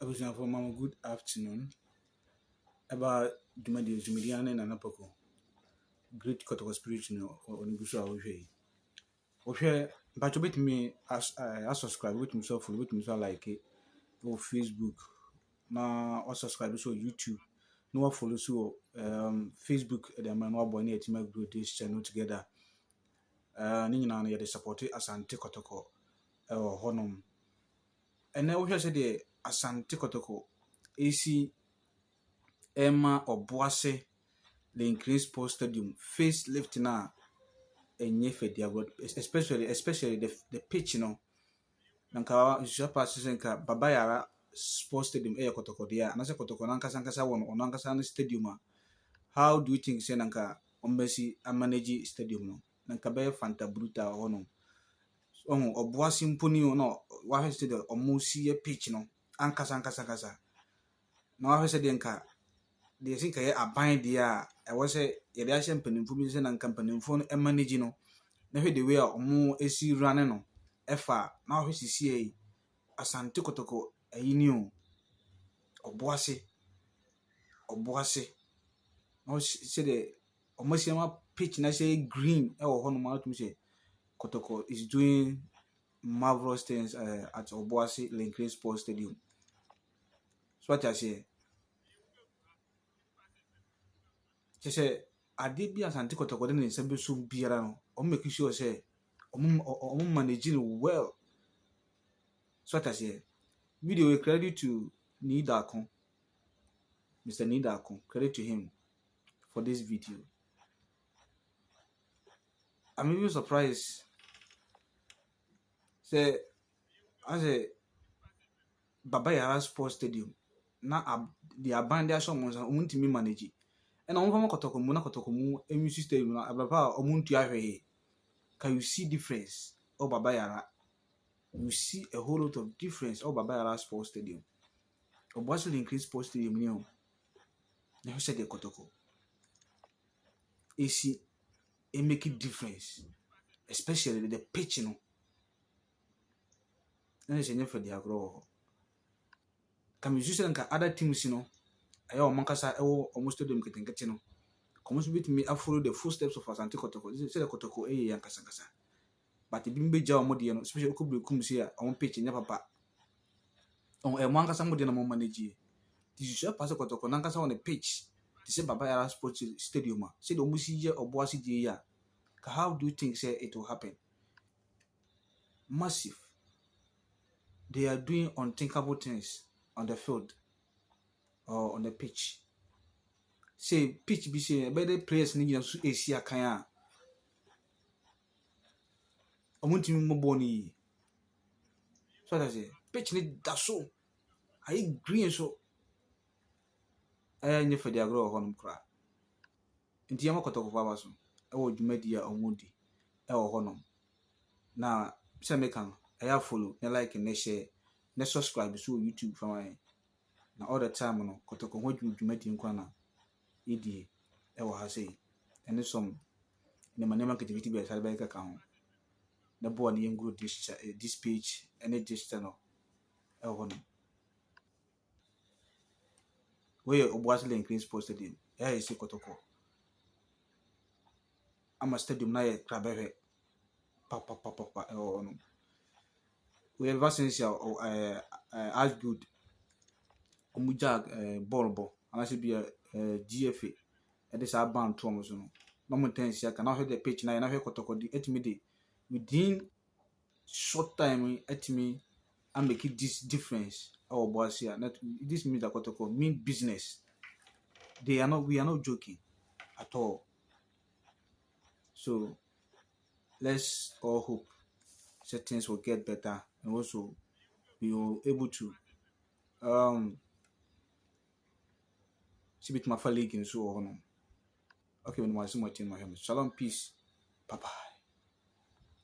Everyone for mama, good afternoon. About Jumadiana and Anapoko. Great Kotoko spirit on Gusa Ohe. Ohe, but to bit me as I subscribe with himself, with himself like it or Facebook. Now, or subscribe to YouTube. No follow so Facebook, the man who born here to make this channel together. Nina, the support Asante Kotoko or Honum. And now we say the Asante Kotoko AC Emma or Boise. The increased post stadium face lift na enye fedia especially the pitch nanka usual passes nka baba yara sports stadium kotoko dia anase kotoko nankasa won onankasa no stadium how do you think say nanka ombesi manage stadium no nanka be fanta bruta ho no oboasi mponi no wa hwe stadium omusi pitch no ankasa na wa hwe se de nka de sinka ye aban dia I was a reaction penifo and campanifo and managing no. Never the way omo esi running no. Efa now his CA Asante Kotoko a new Oboase. No say the almost pitch na say green or honor to say Kotoko is doing marvelous things at Oboase Lincoln Sports Stadium. So what I say. She said, I did be Asante Kotoko in Sembe soon be around. Or make sure say, managing well. So what I say, video credit to Nidakon, Mr. Nidakon, credit to him for this video. I'm even surprised. Say, as a Baba Yara Sports Stadium, now the abandoned someone won't me manage it. And I'm from Kotokomu, MUC Stadium, Ababa, Omuntia. Can you see difference? Oh, Baba Yara. You see a whole lot of difference. Oh, Baba Yara Sports Stadium. Oboase increase Sports Stadium, you know. Never said the Kotoko. It make a difference, especially the pitch, you know. And it's enough for the agro. Can you use other teams, you know? I Mankasa, almost them getting, you know. Come with me, I follow the footsteps of Asante Kotoko. This is the Kotoko, Yankasa. But the Bimbe Jaw Modiano, especially Kubu comes here on pitch in Papa. On a Manga Samodian manage. This is a pass Kotoko Nankasa on the pitch. This is Baba Yara Sports Stadium. Say the Musia or Boissy Dia. How do you think say it will happen? Massive. They are doing unthinkable things on the field or on the pitch. Say pitch be say better players need to Asia Kaya. Omunti Moboni. So that's it. Pitch need that so. I green so. I need for the agro honum cry. In the Yamakotoko Babaso. I would media or moody. Or honum. Now, Samekan, I have follow, I like and share, ne subscribe to YouTube for my now all the time no Kotoko what you met in Kwana. ED, I say, and there's some in the manema activity by Salbeka account. The boy and good this page and this channel. Where Oboase Lincoln Sports Stadium. Here is Kotoko. I'm a stadium na Krabehe. Papa. We have since as good. Omujag Borbo. And I should be a GFA. And this are bound to almost no more things. I cannot hear the pitch now. I hear Kotoko the 8 minutes. Within short time, at me, I make it this difference. Oh, boys, here. This means that Kotoko mean business. We are not joking at all. So let's all hope that things will get better and also we will able to see bit my league and so on. Okay, when my team, shalom, peace, bye bye.